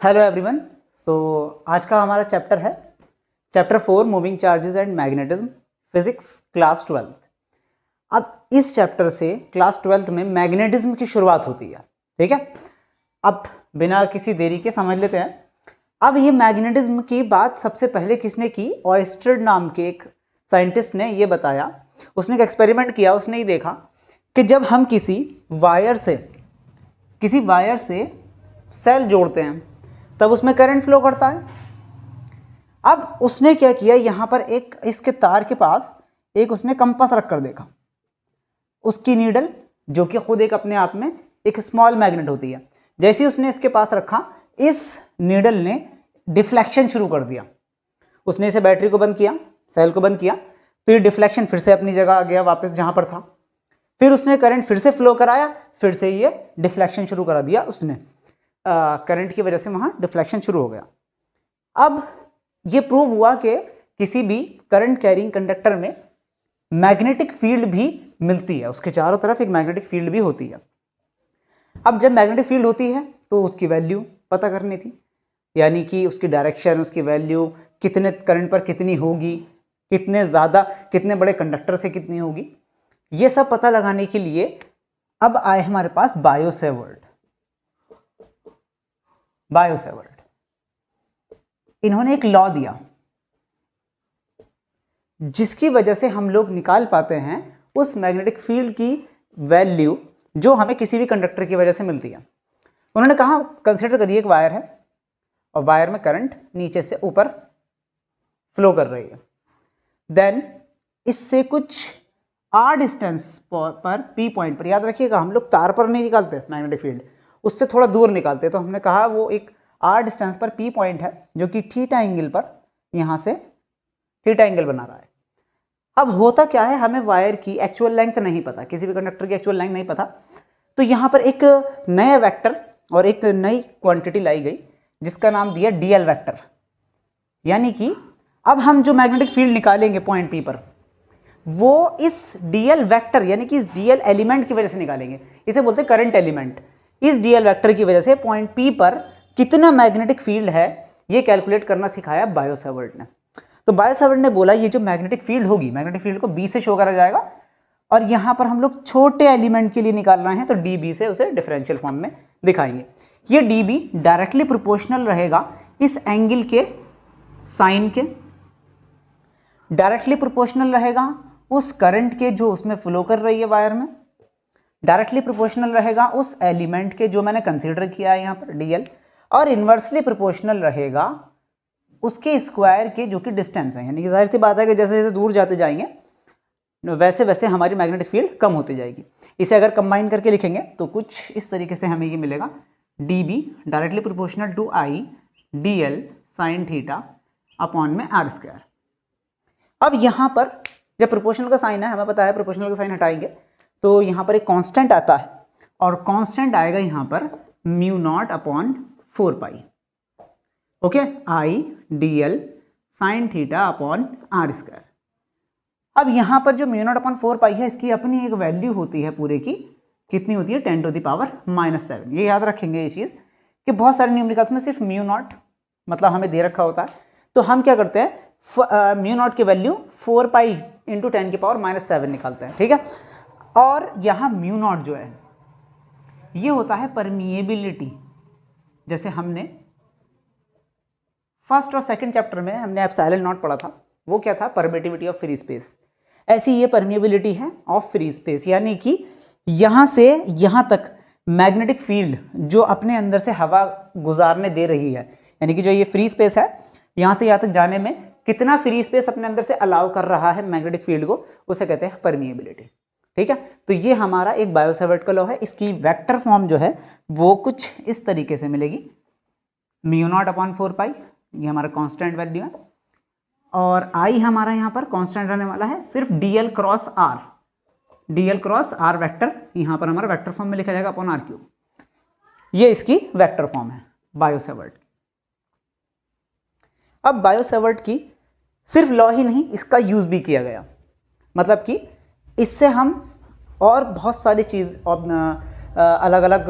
Hello everyone. सो आज का हमारा चैप्टर है chapter 4 moving charges and magnetism, physics class 12। अब इस चैप्टर से क्लास 12 में मैग्नेटिज्म की शुरुआत होती है। ठीक है, अब बिना किसी देरी के समझ लेते हैं। अब ये मैग्नेटिज्म की बात सबसे पहले किसने की? ऑयस्टर नाम के एक साइंटिस्ट ने ये बताया। उसने एक एक्सपेरिमेंट किया। उसने ये देखा कि जब हम किसी वायर से सेल जोड़ते हैं तब उसमें करंट फ्लो करता है। अब उसने क्या किया, यहां पर एक इसके तार के पास एक उसने कंपास रख कर देखा। उसकी नीडल, जो कि खुद एक अपने आप में एक स्मॉल मैग्नेट होती है, जैसे ही उसने इसके पास रखा, इस नीडल ने डिफ्लेक्शन शुरू कर दिया। उसने इसे बैटरी को बंद किया, सेल को बंद किया, तो ये डिफ्लेक्शन फिर से अपनी जगह आ गया वापस जहां पर था। फिर उसने करंट फिर से फ्लो कराया, फिर से ये डिफ्लेक्शन शुरू करा दिया उसने। करंट की वजह से वहां डिफ्लेक्शन शुरू हो गया। अब ये प्रूव हुआ कि किसी भी करंट कैरिंग कंडक्टर में मैग्नेटिक फील्ड भी मिलती है, उसके चारों तरफ एक मैग्नेटिक फील्ड भी होती है। अब जब मैग्नेटिक फील्ड होती है तो उसकी वैल्यू पता करनी थी, यानी कि उसकी डायरेक्शन, उसकी वैल्यू, कितने करंट पर कितनी होगी, कितने ज़्यादा, कितने बड़े कंडक्टर से कितनी होगी, ये सब पता लगाने के लिए अब आए हमारे पास बायो-सेवर्ट। इन्होंने एक लॉ दिया जिसकी वजह से हम लोग निकाल पाते हैं उस मैग्नेटिक फील्ड की वैल्यू जो हमें किसी भी कंडक्टर की वजह से मिलती है। उन्होंने कहा, कंसीडर करिए एक वायर है और वायर में करंट नीचे से ऊपर फ्लो कर रही है। देन इससे कुछ आर डिस्टेंस पर पी पॉइंट पर, याद रखिएगा हम लोग तार पर नहीं निकालते मैग्नेटिक फील्ड, उससे थोड़ा दूर निकालते। तो हमने कहा वो एक आर डिस्टेंस पर पी पॉइंट है जो कि थीटा एंगल पर यहां से थीटा एंगल बना रहा है। अब होता क्या है, हमें वायर की एक्चुअल लेंथ नहीं पता, किसी भी कंडक्टर की एक्चुअल लेंथ नहीं पता, तो यहां पर एक नया वेक्टर और एक नई क्वांटिटी लाई गई जिसका नाम दिया डीएल वेक्टर। यानी कि अब हम जो मैग्नेटिक फील्ड निकालेंगे पॉइंट पी पर, वो इस डीएल वेक्टर यानी कि इस डीएल एलिमेंट की वजह से निकालेंगे। इसे बोलते हैं करंट एलिमेंट। इस डीएल वेक्टर की वजह से पॉइंट पी पर कितना मैग्नेटिक फील्ड है ये कैलकुलेट करना सिखाया बायो-सेवर्ट ने। तो बायो-सेवर्ट ने बोला ये जो मैग्नेटिक फील्ड होगी, मैग्नेटिक फील्ड को बी से शो करा जाएगा, और यहां पर हम लोग छोटे एलिमेंट के लिए निकाल रहे हैं तो डीबी से उसे डिफरेंशियल फॉर्म में दिखाएंगे। ये डीबी डायरेक्टली प्रोपोर्शनल रहेगा इस एंगल के साइन के, डायरेक्टली प्रोपोर्शनल रहेगा उस करंट के जो उसमें फ्लो कर रही है वायर में, डायरेक्टली प्रोपोर्शनल रहेगा उस एलिमेंट के जो मैंने कंसीडर किया है यहाँ पर डीएल, और इन्वर्सली प्रोपोर्शनल रहेगा उसके स्क्वायर के जो कि डिस्टेंस है। यानी कि जाहिर सी बात है कि जैसे जैसे दूर जाते जाएंगे वैसे वैसे हमारी मैग्नेटिक फील्ड कम होती जाएगी। इसे अगर कंबाइन करके लिखेंगे तो कुछ इस तरीके से हमें ये मिलेगा, dB directly proportional to I dl sin theta upon में r स्क्वायर। अब यहाँ पर जब प्रोपोर्शनल का साइन है, हमें पता है प्रोपोर्शनल का साइन हटाएंगे तो यहाँ पर एक कांस्टेंट आता है, और कांस्टेंट आएगा यहाँ पर mu naught upon 4 pi. Okay, I dl sin theta upon r square. अब यहाँ पर जो म्यू नॉट अपॉन 4 पाई है, इसकी अपनी एक वैल्यू होती है पूरे की, कितनी होती है 10 टू द पावर -7। ये याद रखेंगे ये चीज़ कि बहुत सारे न्यूमेरिकल्स में सिर्फ म्यू नॉट मतलब हमें दे रखा होता है, तो हम क्या करते हैं म्यू नॉट की वैल्यू 4 पाई इंटू 10 की पावर -7 निकालते हैं। ठीक है, और यहाँ म्यू नॉट जो है ये होता है परमिएबिलिटी। जैसे हमने फर्स्ट और सेकंड चैप्टर में हमने एप्सिलॉन नॉट पढ़ा था, वो क्या था? Permittivity of free space. ऐसी ये परमिएबिलिटी है ऑफ फ्री स्पेस, यानी कि यहां से यहां तक मैग्नेटिक फील्ड जो अपने अंदर से हवा गुजारने दे रही है, यानी कि जो ये फ्री स्पेस है यहां से यहां तक जाने में कितना फ्री स्पेस अपने अंदर से अलाउ कर रहा है मैग्नेटिक फील्ड को, उसे कहते हैं परमिएबिलिटी। ठीक है, तो ये हमारा एक बायो-सेवर्ट का लॉ है। इसकी वेक्टर फॉर्म जो है वो कुछ इस तरीके से मिलेगी, म्यू नॉट अपॉन 4 पाई, ये हमारा कांस्टेंट वैल्यू है, और I हमारा यहाँ पर कांस्टेंट रहने वाला है सिर्फ dl क्रॉस r वेक्टर, यहाँ पर हमारा वेक्टर फॉर्म में लिखा जाएगा अपॉन r क्यूब। ये इसकी वेक्टर फॉर्म है बायो-सेवर्ट। अब बायो-सेवर्ट की सिर्फ लॉ ही नहीं, इसका यूज भी किया गया, मतलब कि इससे हम और बहुत सारी चीज़ अलग अलग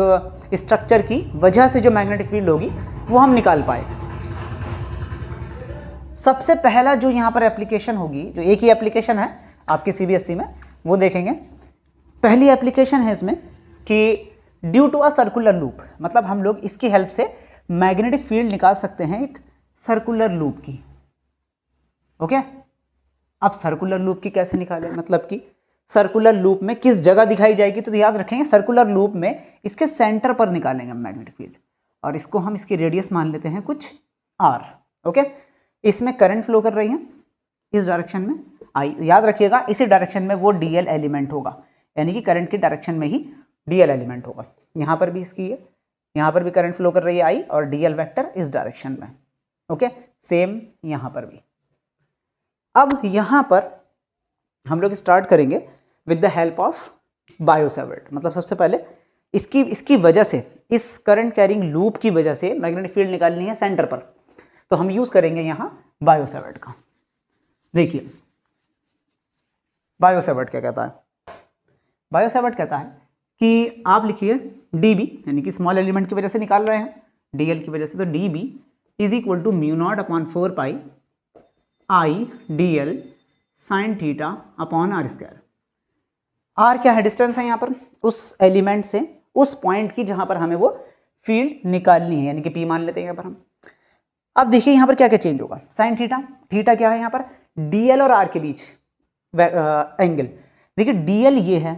स्ट्रक्चर की वजह से जो मैग्नेटिक फील्ड होगी वो हम निकाल पाए। सबसे पहला जो यहाँ पर एप्लीकेशन होगी, जो एक ही एप्लीकेशन है आपके सीबीएसई में, वो देखेंगे। पहली एप्लीकेशन है इसमें कि due to a circular loop, मतलब हम लोग इसकी हेल्प से मैग्नेटिक फील्ड निकाल सकते हैं एक सर्कुलर लूप की। ओके, अब सर्कुलर लूप की कैसे निकालें, मतलब कि सर्कुलर लूप में किस जगह दिखाई जाएगी, तो याद रखेंगे सर्कुलर लूप में इसके सेंटर पर निकालेंगे मैग्नेटिक फील्ड, और इसको हम इसकी रेडियस मान लेते हैं कुछ r। ओके, इसमें करंट फ्लो कर रही है इस डायरेक्शन में आई, याद रखिएगा इसी डायरेक्शन में वो डीएल एलिमेंट होगा, यानी कि करंट की डायरेक्शन में ही डीएल एलिमेंट होगा। यहाँ पर भी इसकी है, यहाँ पर भी करंट फ्लो कर रही है आई, और डीएल वेक्टर इस डायरेक्शन में। ओके, सेम यहाँ पर भी। अब यहाँ पर हम लोग स्टार्ट करेंगे with the help of bio-Savart, मतलब सबसे पहले इसकी वजह से, इस करंट कैरिंग लूप की वजह से मैग्नेटिक फील्ड निकालनी है सेंटर पर, तो हम यूज करेंगे यहाँ बायो-सैवर्ट का। देखिए बायो-सैवर्ट क्या कहता है, बायो-सैवर्ट कहता है कि आप लिखिए dB, यानी कि स्मॉल एलिमेंट की वजह से निकाल रहे हैं dl की वजह से, तो dB is equal to mu naught upon 4 pi I dl sine theta upon r square. r क्या है, डिस्टेंस है यहाँ पर उस एलिमेंट से उस पॉइंट की जहां पर हमें वो फील्ड निकालनी है, यानी कि p मान लेते हैं यहाँ पर हम। अब देखिए यहाँ पर क्या क्या चेंज होगा, साइन थीटा, थीटा क्या है यहाँ पर dl और r के बीच एंगल। देखिए dl ये है,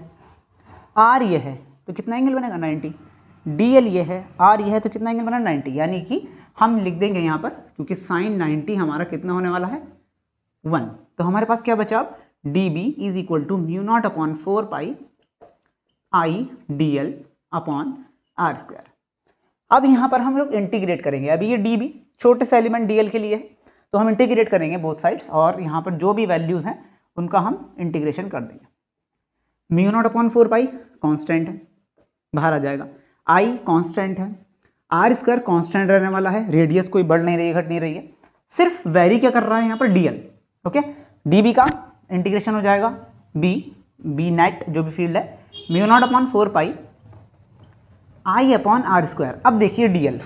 r ये है, तो कितना एंगल बनेगा 90। dl ये है, r ये है, तो कितना एंगल बना 90, यानी कि हम लिख देंगे यहाँ पर, क्योंकि साइन 90 हमारा कितना होने वाला है 1, तो हमारे पास क्या बचा अब dB is equal to mu naught upon 4 pi I dl upon r square. अब यहाँ पर हम लोग इंटीग्रेट करेंगे, अभी ये dB छोटे से एलिमेंट dl के लिए है, तो हम इंटीग्रेट करेंगे बोथ साइड्स, और यहाँ पर जो भी वैल्यूज हैं उनका हम इंटीग्रेशन कर देंगे। म्यू नॉट अपॉन 4 पाई कॉन्स्टेंट है, बाहर आ जाएगा, आई कॉन्स्टेंट है, आर स्क्वायर कॉन्स्टेंट रहने वाला है, रेडियस कोई बढ़ नहीं रही है घट नहीं रही है, सिर्फ वेरी क्या कर रहा है यहाँ पर dl। ओके, dB का इंटीग्रेशन हो जाएगा b नेट जो भी फील्ड है, mu naught upon 4 pi I upon R square. अब देखिए dl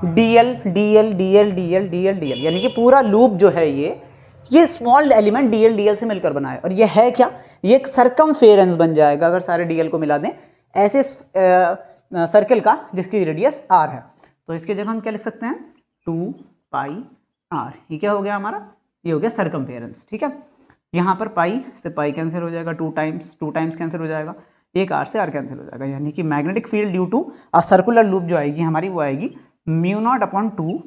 dl dl dl dl dl dl, यानी कि पूरा लूप जो है ये स्मॉल एलिमेंट dl से मिलकर बना है, और ये है क्या, ये एक सरकमफेरेंस बन जाएगा अगर सारे dl को मिला दें ऐसे सर्कल का जिसकी रेडियस r है। तो इसके जगह हम क्या लिख सकते हैं 2 पाई r, ये क्या हो गया हमारा, ये हो गया सरकमफेरेंस। ठीक है, यहाँ पर पाई से पाई कैंसिल हो जाएगा, 2 टाइम्स कैंसिल हो जाएगा, एक r से r कैंसिल हो जाएगा, यानी कि magnetic field due to a circular loop जो आएगी हमारी वो आएगी mu naught upon 2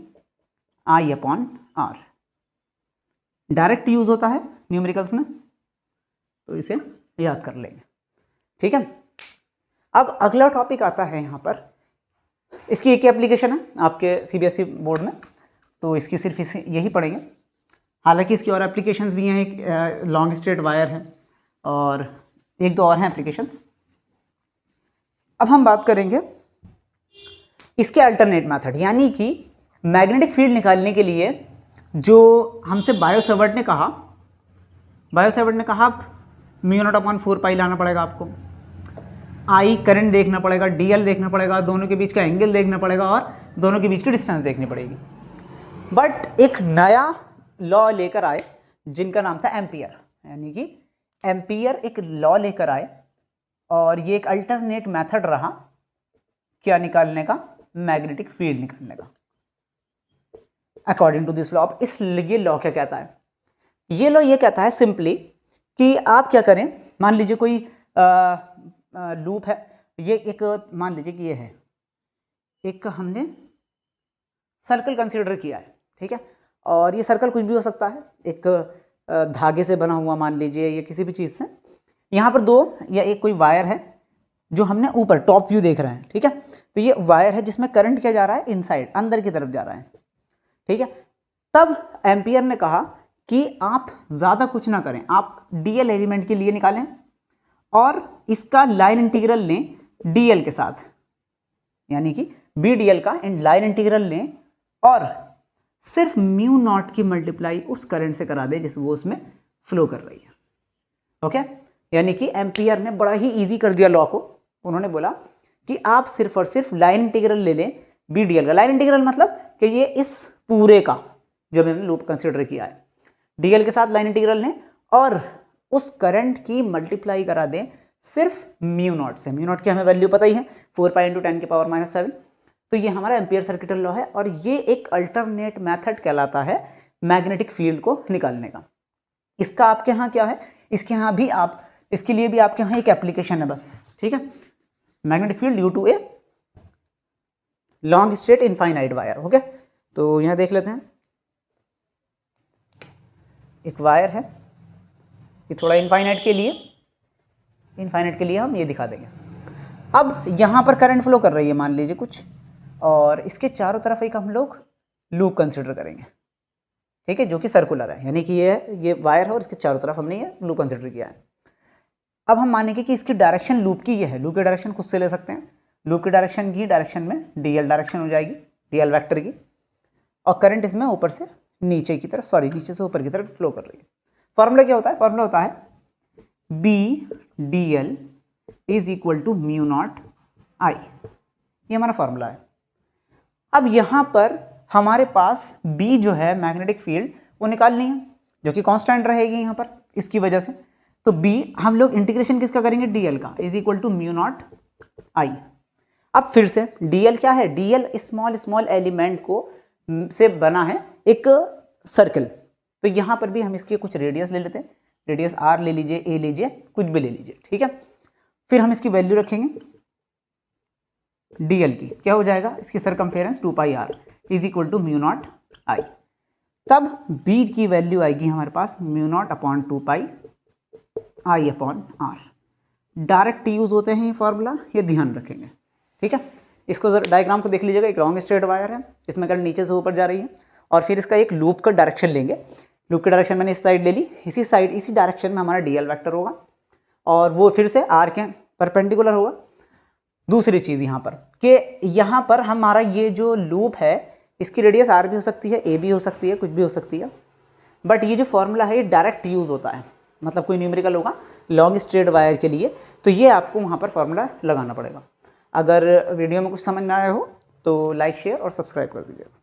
I upon r। Direct use होता है न्यूमेरिकल्स में, तो इसे याद कर लेंगे। ठीक है, अब अगला टॉपिक आता है यहाँ पर, इसकी एक ही एप्लीकेशन है आपके सीबीएसई बोर्ड में, तो इसकी सिर्फ इसे यही पढ़ेंगे। हालांकि इसकी और एप्लीकेशंस भी हैं, एक लॉन्ग स्ट्रेट वायर है और एक दो और हैं एप्लीकेशंस। अब हम बात करेंगे इसके अल्टरनेट मेथड, यानी कि मैग्नेटिक फील्ड निकालने के लिए जो हमसे बायो-सैवर्ट ने कहा, बायो-सैवर्ट ने कहा म्यू नॉट अपॉन 4 पाई लाना पड़ेगा आपको, आई करंट देखना पड़ेगा, dl देखना पड़ेगा, दोनों के बीच का एंगल देखना पड़ेगा और दोनों के बीच की डिस्टेंस देखनी पड़ेगी। बट एक नया लॉ लेकर आए जिनका नाम था एम्पियर, यानी कि एम्पियर एक लॉ लेकर आए और ये एक अल्टरनेट मेथड रहा क्या निकालने का, मैग्नेटिक फील्ड निकालने का। अकॉर्डिंग टू दिस लॉ, ये लॉ क्या कहता है, ये लॉ ये कहता है सिंपली कि आप क्या करें, मान लीजिए कोई लूप है, ये एक मान लीजिए कि ये है, एक हमने सर्कल कंसीडर किया है, ठीक है, और ये सर्कल कुछ भी हो सकता है, एक धागे से बना हुआ मान लीजिए या किसी भी चीज़ से। यहाँ पर दो या एक कोई वायर है जो हमने ऊपर टॉप व्यू देख रहे हैं, ठीक है, तो ये वायर है जिसमें करंट क्या जा रहा है, इनसाइड अंदर की तरफ जा रहा है, ठीक है। तब एम्पियर ने कहा कि आप ज़्यादा कुछ ना करें, आप डीएल एलिमेंट के लिए निकालें और इसका लाइन इंटीग्रल लें डीएल के साथ, यानी कि बी डीएल का लाइन इंटीग्रल लें और सिर्फ म्यू नॉट की मल्टीप्लाई उस करंट से करा दे जिस वो उसमें फ्लो कर रही है। ओके, यानी कि एम्पियर ने बड़ा ही इजी कर दिया लॉ को। उन्होंने बोला कि आप सिर्फ और सिर्फ लाइन इंटीग्रल ले लें बी डी एल का। लाइन इंटीग्रल मतलब कि ये इस पूरे का जो हमने लूप कंसिडर किया है, डी एल के साथ लाइन इंटीग्रल ने, और उस करंट की मल्टीप्लाई करा दें सिर्फ म्यू नॉट से। म्यू नॉट की हमें वैल्यू पता ही है 4 पाई इंटू 10 की पावर -7। तो ये हमारा एम्पियर सर्किटल लॉ है और ये एक अल्टरनेट मेथड कहलाता है मैग्नेटिक फील्ड को निकालने का। इसका आपके यहाँ क्या है, इसके यहाँ भी आप, इसके लिए भी आपके यहाँ एक एप्लीकेशन है बस, ठीक है। Magnetic field due to a long straight infinite wire. Okay, तो यहाँ देख लेते हैं, एक वायर है, ये थोड़ा इनफाइनाइट के लिए हम ये दिखा देंगे। अब यहाँ पर करंट फ्लो कर रही है मान लीजिए कुछ, और इसके चारों तरफ एक हम लोग लूप कंसिडर करेंगे, ठीक है, जो कि सर्कुलर है, यानी कि ये वायर है और इसके चारों तरफ हमने ये लूप कंसिडर किया है। अब हम मानेंगे कि इसकी डायरेक्शन लूप की ये है, लूप की डायरेक्शन खुद से ले सकते हैं, लूप की डायरेक्शन की डायरेक्शन में डीएल डायरेक्शन हो जाएगी, डीएल वेक्टर की, और करंट इसमें ऊपर से नीचे की तरफ, नीचे से ऊपर की तरफ फ्लो कर रही है। फॉर्मूला क्या होता है, फॉर्मूला होता है B D L is equal to mu naught I, ये हमारा फॉर्मूला है। अब यहाँ पर हमारे पास B जो है मैग्नेटिक फील्ड वो निकालनी है, जो कि कांस्टेंट रहेगी यहाँ पर इसकी वजह से। तो B हम लोग इंटीग्रेशन किसका करेंगे, DL का, is equal to mu naught I. अब फिर से DL क्या है, DL स्मॉल एलिमेंट को से बना है एक सर्कल। तो यहाँ पर भी हम इसके कुछ रेडियस ले लेते हैं, रेडियस R ले लीजिए, A लीजिए, कुछ भी ले लीजिए, ठीक है। फिर हम इसकी वैल्यू रखेंगे DL की, क्या हो जाएगा, इसकी circumference 2 pi R is equal to mu naught I. तब B की वैल्यू आएगी हमारे पास mu naught upon 2 pi I upon R। Direct use होते हैं ये फॉर्मूला, ये ध्यान रखेंगे, ठीक है। इसको डायग्राम को देख लीजिएगा, एक लॉन्ग स्ट्रेट वायर है, इसमें करंट नीचे से ऊपर जा रही है, और फिर इसका एक लूप का डायरेक्शन लेंगे, लूप की डायरेक्शन मैंने इस साइड ले ली, इसी डायरेक्शन में हमारा डीएल वेक्टर होगा, और वो फिर से आर के परपेंडिकुलर होगा। दूसरी चीज़ यहाँ पर कि यहाँ पर हमारा ये जो लूप है इसकी रेडियस आर भी हो सकती है, ए भी हो सकती है, कुछ भी हो सकती है, बट ये जो फॉर्मूला है ये डायरेक्ट यूज होता है, मतलब कोई न्यूमेरिकल होगा लॉन्ग स्ट्रेट वायर के लिए, तो ये आपको वहाँ पर फॉर्मूला लगाना पड़ेगा। अगर वीडियो में कुछ समझ ना आया हो तो लाइक, शेयर और सब्सक्राइब कर दीजिएगा।